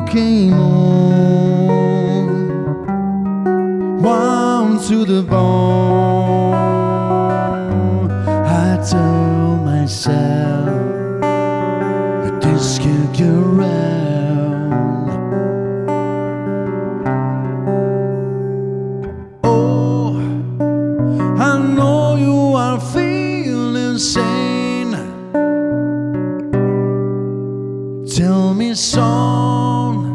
came on, wound to the bone. I told myself that this could go round. Oh, I know you are feeling sane. Tell me, son,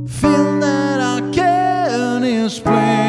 feel that I can explain.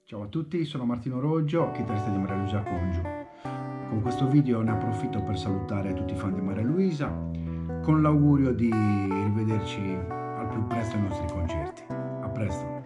Ciao a tutti, sono Martino Roggio, chitarrista di Maria Luisa Congiu. Con questo video ne approfitto per salutare tutti i fan di Maria Luisa, con l'augurio di rivederci al più presto ai nostri concerti. A presto!